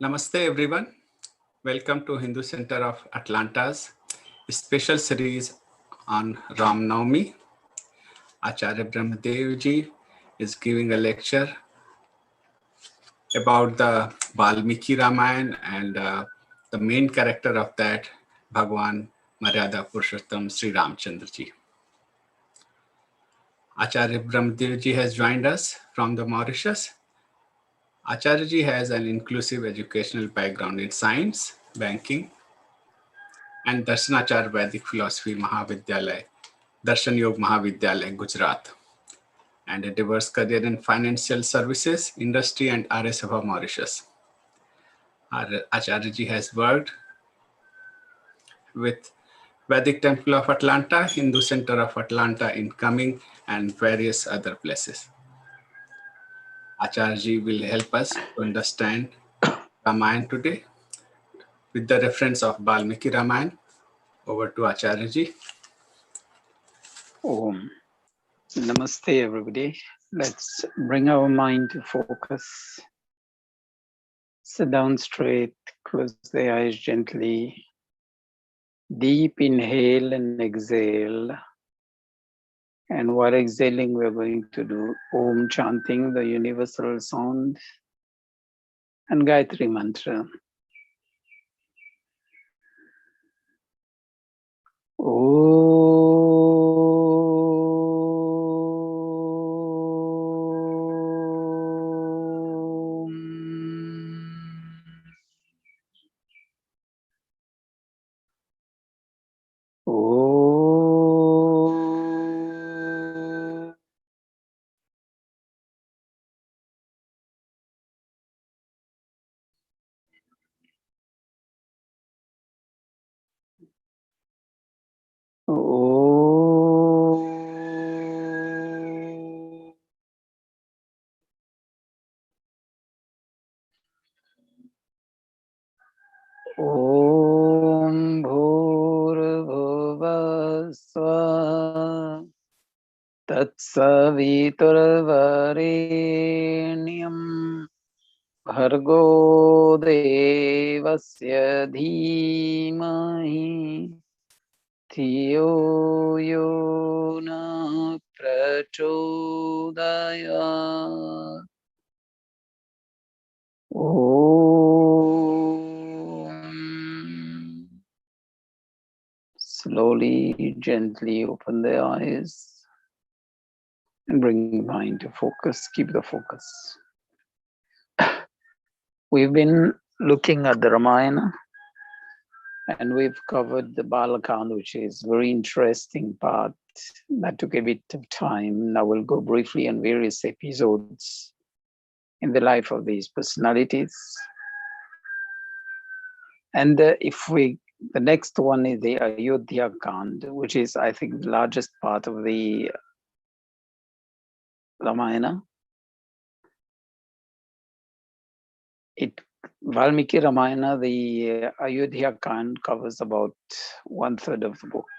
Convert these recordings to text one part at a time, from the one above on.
Namaste everyone. Welcome to Hindu Center of Atlanta's special series on Ramnavmi. Acharya Brahmadev ji is giving a lecture about the Valmiki Ramayana and the main character of that, Bhagwan Maryada Purushottam Sri Ramchandra ji. Acharya Brahmadev ji has joined us from the Mauritius. Acharya ji has an inclusive educational background in science, banking, and Darshanachar Vedic Philosophy Mahavidyalay, Darshan Yog Mahavidyalay, Gujarat, and a diverse career in financial services, industry, and Arya Sabha Mauritius. Acharya ji has worked with Vedic Temple of Atlanta, Hindu Center of Atlanta in Cumming, and various other places. Acharya ji will help us to understand Ramayana today with the reference of Valmiki Ramayana. Over to Acharya ji. Om. Namaste, everybody. Let's bring our mind to focus. Sit down straight, close the eyes gently. Deep inhale and exhale. And while exhaling, we're going to do Om chanting, the universal sound, and Gayatri mantra. Om Bhurabhuva Swa Tatsaviturvarenyam Bhargo Devasya Dhimahi Thiyo Yona Prachodayat. Slowly, gently open the eyes and bring mind to focus. Keep the focus. We've been looking at the Ramayana and we've covered the Balakand, which is a very interesting part. That took a bit of time. Now we'll go briefly on various episodes in the life of these personalities. And the next one is the Ayodhya Kand, which is, I think, the largest part of the Ramayana. Valmiki Ramayana, the Ayodhya Kand covers about 1/3 of the book.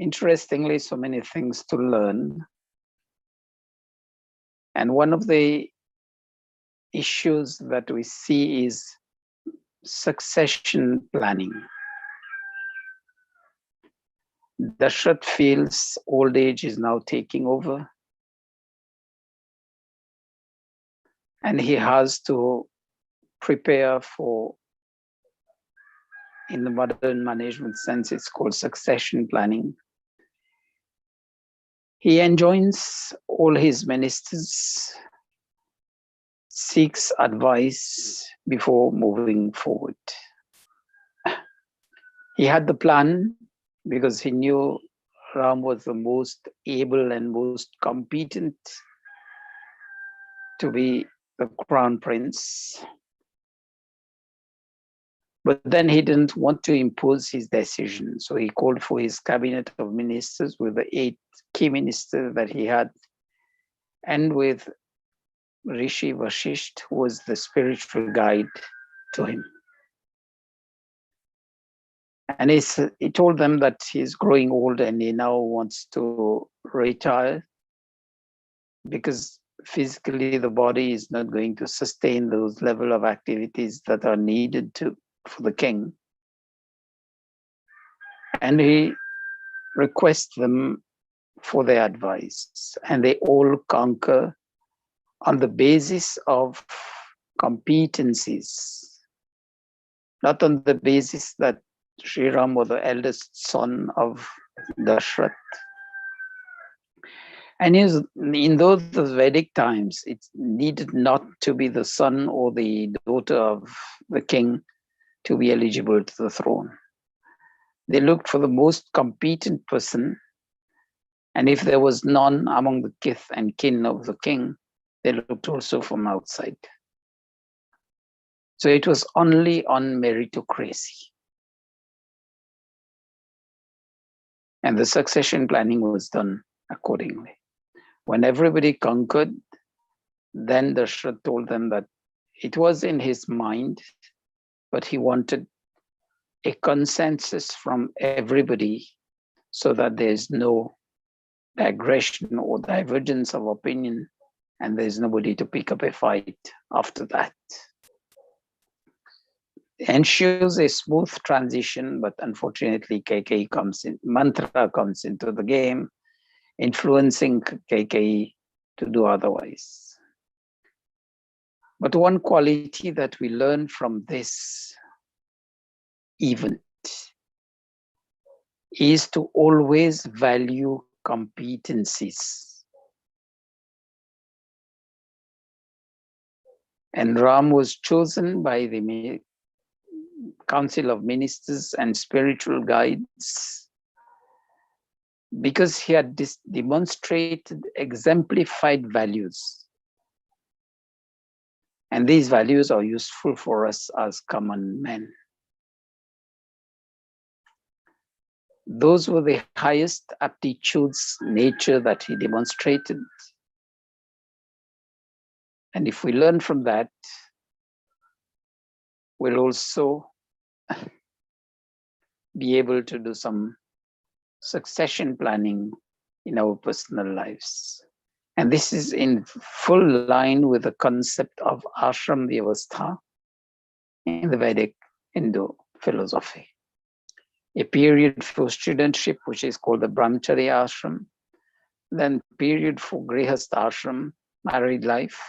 Interestingly, so many things to learn. And one of the issues that we see is succession planning. Dashrath feels old age is now taking over. And he has to prepare for, in the modern management sense, it's called succession planning. He enjoins all his ministers, seeks advice before moving forward. He had the plan because he knew Ram was the most able and most competent to be the crown prince. But then he didn't want to impose his decision. So he called for his cabinet of ministers with the 8 key ministers that he had, and with Rishi Vashisht, who was the spiritual guide to him. And he told them that he's growing old and he now wants to retire because physically the body is not going to sustain those level of activities that are needed for the king. And he requests them for their advice, and they all concur on the basis of competencies, not on the basis that Sri Ram was the eldest son of Dashrath. And in those Vedic times, it needed not to be the son or the daughter of the king to be eligible to the throne. They looked for the most competent person, and if there was none among the kith and kin of the king, they looked also from outside. So it was only on meritocracy. And the succession planning was done accordingly. When everybody conquered, then Dashrath told them that it was in his mind, but he wanted a consensus from everybody so that there's no digression or divergence of opinion, and there's nobody to pick up a fight after that. Ensures a smooth transition, but unfortunately KK comes in, Mantra comes into the game, influencing KK to do otherwise. But one quality that we learn from this event is to always value competencies. And Ram was chosen by the Council of Ministers and spiritual guides because he had demonstrated exemplified values. And these values are useful for us as common men. Those were the highest aptitudes, nature that he demonstrated. And if we learn from that, we'll also be able to do some succession planning in our personal lives. And this is in full line with the concept of ashram vyavastha in the Vedic Hindu philosophy. A period for studentship, which is called the brahmacharya ashram, then period for grihastha ashram, married life.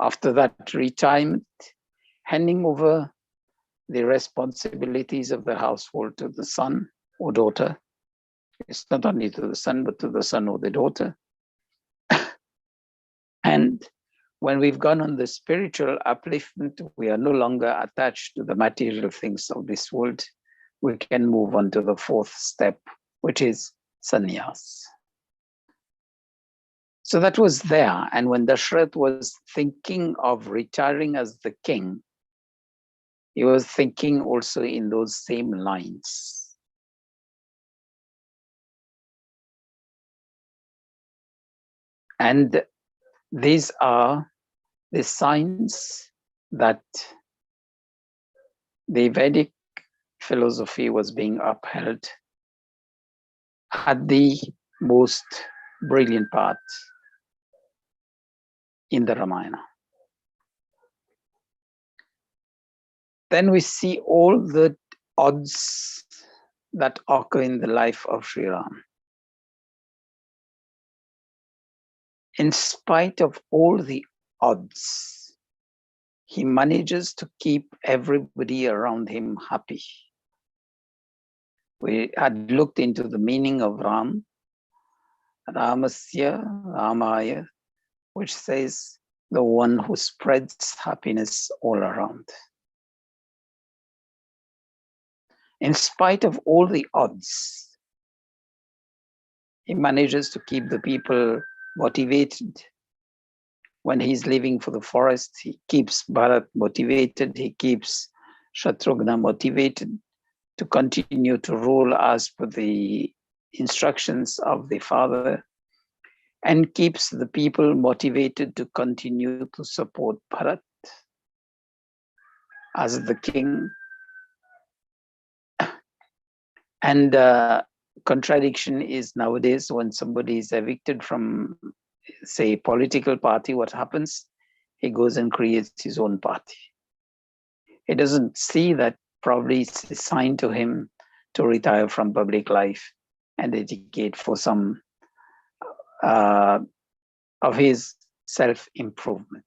After that, retirement, handing over the responsibilities of the household to the son or daughter. It's not only to the son, but to the son or the daughter. And when we've gone on the spiritual upliftment, we are no longer attached to the material things of this world. We can move on to the fourth step, which is sannyas. So that was there. And when Dashrath was thinking of retiring as the king, he was thinking also in those same lines. And these are the signs that the Vedic philosophy was being upheld at the most brilliant part in the Ramayana. Then we see all the odds that occur in the life of Sri Ram. In spite of all the odds, he manages to keep everybody around him happy. We had looked into the meaning of Ram, Ramasya, Ramaya, which says the one who spreads happiness all around. In spite of all the odds, he manages to keep the people motivated. When he's leaving for the forest, he keeps Bharat motivated, he keeps Shatrughna motivated to continue to rule as per the instructions of the father, and keeps the people motivated to continue to support Bharat as the king. And contradiction is nowadays when somebody is evicted from say, political party, what happens? He goes and creates his own party. He doesn't see that probably it's assigned to him to retire from public life and dedicate for some of his self-improvement.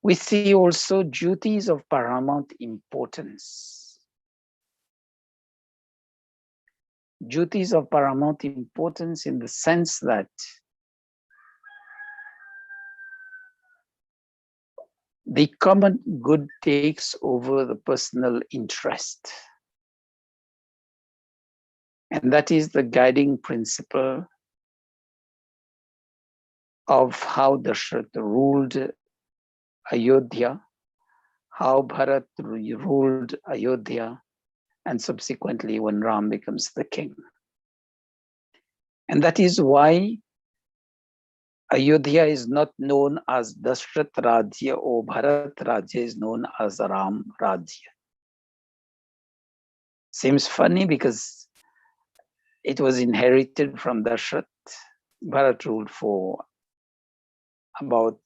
We see also duties of paramount importance. Duties of paramount importance in the sense that the common good takes over the personal interest. And that is the guiding principle of how Dashrath ruled Ayodhya, how Bharat ruled Ayodhya, and subsequently when Ram becomes the king. And that is why Ayodhya is not known as Dashrath Rajya or Bharat Rajya is known as Ram Rajya. Seems funny because it was inherited from Dashrath. Bharat ruled for about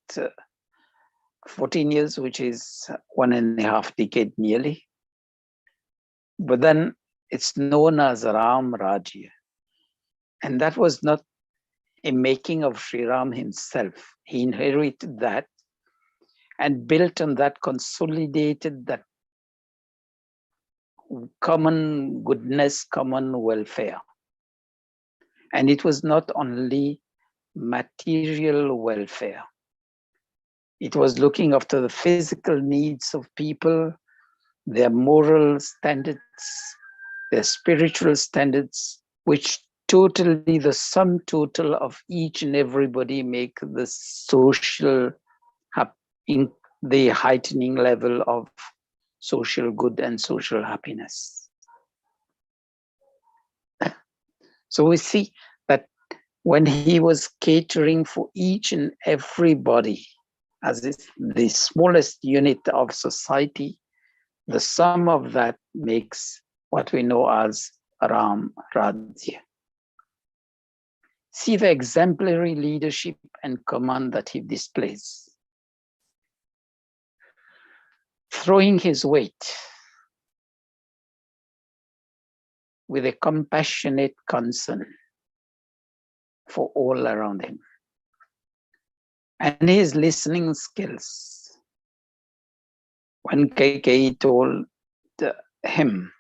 14 years, which is 1.5 decades nearly. But then it's known as Ram Rajya. And that was not a making of Sri Ram himself. He inherited that and built on that, consolidated that common goodness, common welfare. And it was not only material welfare. It was looking after the physical needs of people, their moral standards, their spiritual standards, which totally, the sum total of each and everybody make the social, in the heightening level of social good and social happiness. So we see that when he was catering for each and everybody as the smallest unit of society, the sum of that makes what we know as Ram Rajya. See the exemplary leadership and command that he displays. Throwing his weight with a compassionate concern for all around him. And his listening skills. When Kaikeyi told him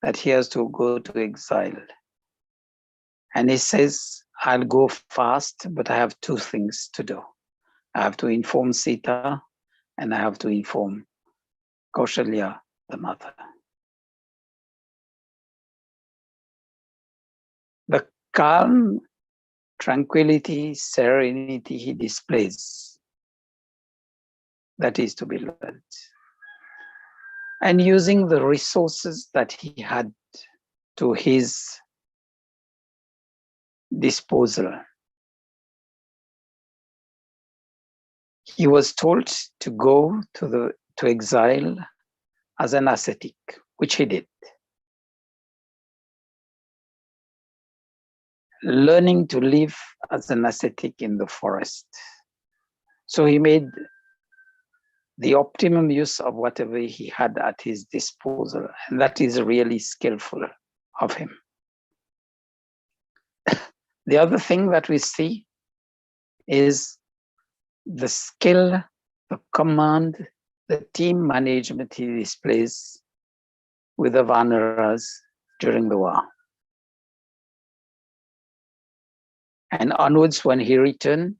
that he has to go to exile, and he says, I'll go fast, but I have two things to do. I have to inform Sita, and I have to inform Kaushalya, the mother. The calm, tranquility, serenity he displays, that is to be learned. And using the resources that he had to his disposal. He was told to go to exile as an ascetic, which he did. Learning to live as an ascetic in the forest. So he made the optimum use of whatever he had at his disposal, and that is really skillful of him. The other thing that we see is the skill, the command, the team management he displays with the Vanaras during the war. And onwards, when he returned,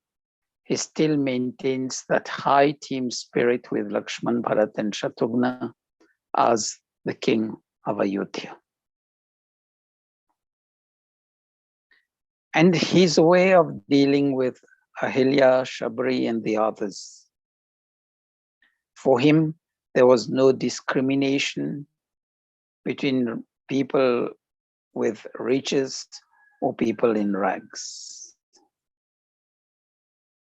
he still maintains that high team spirit with Lakshman, Bharat, and Shatrughna as the king of Ayodhya. And his way of dealing with Ahilya, Shabri, and the others. For him, there was no discrimination between people with riches or people in rags.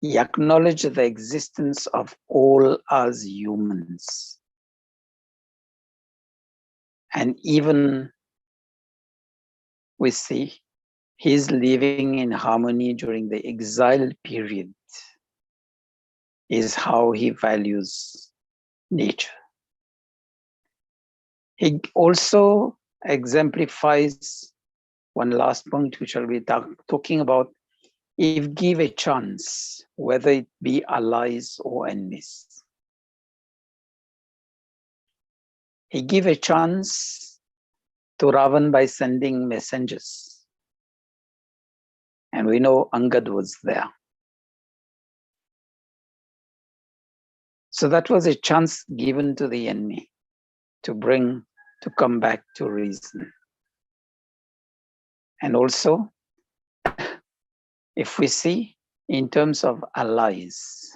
He acknowledged the existence of all as humans. And even we see His living in harmony during the exile period is how he values nature. He also exemplifies one last point, which I'll be talking about. If give a chance, whether it be allies or enemies. He gave a chance to Ravan by sending messengers. And we know Angad was there. So that was a chance given to the enemy to come back to reason. And also, if we see in terms of allies,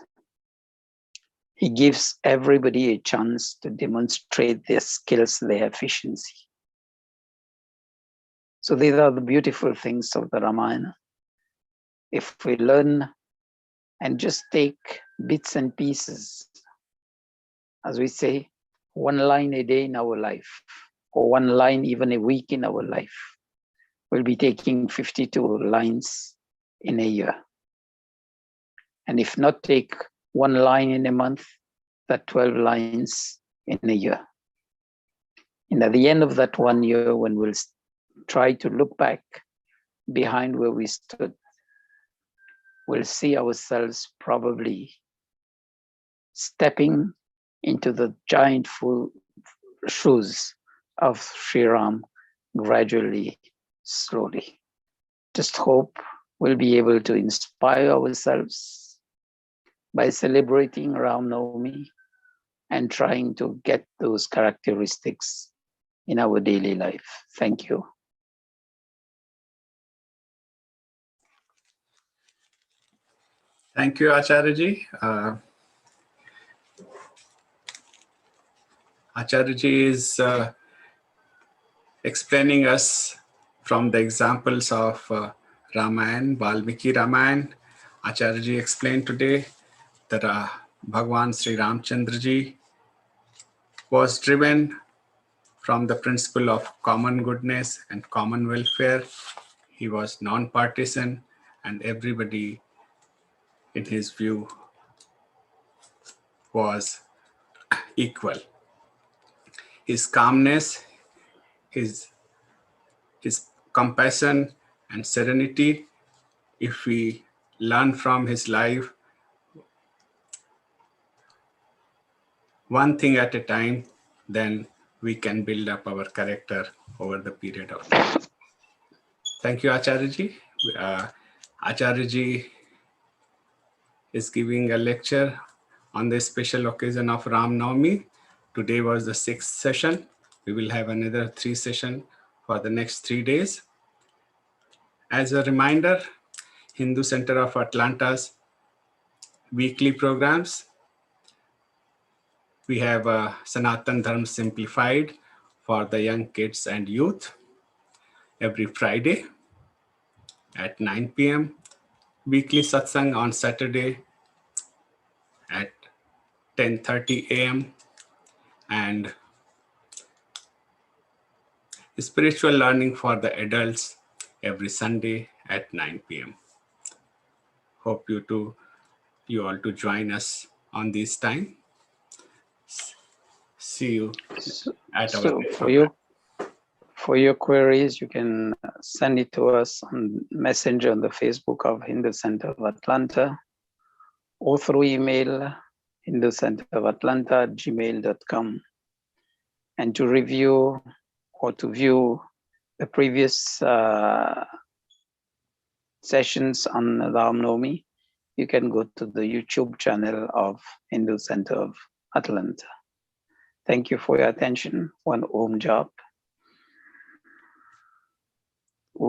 he gives everybody a chance to demonstrate their skills, their efficiency. So these are the beautiful things of the Ramayana. If we learn and just take bits and pieces, as we say, one line a day in our life, or one line even a week in our life, we'll be taking 52 lines in a year. And if not take one line in a month, that 12 lines in a year. And at the end of that 1 year, when we'll try to look back behind where we stood, we'll see ourselves probably stepping into the giant full shoes of Sri Ram gradually, slowly. Just hope we'll be able to inspire ourselves by celebrating Ramnavmi and trying to get those characteristics in our daily life. Thank you. Thank you, Acharyaji. Acharyaji is explaining us from the examples of Ramayana, Valmiki Ramayana. Acharyaji explained today that Bhagwan Sri Ramchandraji was driven from the principle of common goodness and common welfare. He was non-partisan, and everybody in his view was equal. His calmness, his compassion and serenity, if we learn from his life, one thing at a time, then we can build up our character over the period of time. Thank you, Acharyaji. Acharyaji is giving a lecture on the special occasion of Ramnavmi. Today was the 6th session. We will have another 3 sessions for the next 3 days. As a reminder, Hindu Center of Atlanta's weekly programs. We have Sanatan Dharma Simplified for the young kids and youth every Friday at 9 p.m. Weekly satsang on Saturday at 10:30 a.m. and spiritual learning for the adults every Sunday at 9 p.m. Hope you all to join us on this time. See you at our So next program. for your queries, you can send it to us on Messenger on the Facebook of Hindu Center of Atlanta, or through email, hinducenterofatlanta@gmail.com. And to review or to view the previous sessions on Ramnavmi, you can go to the YouTube channel of Hindu Center of Atlanta. Thank you for your attention. One Om Jap. Om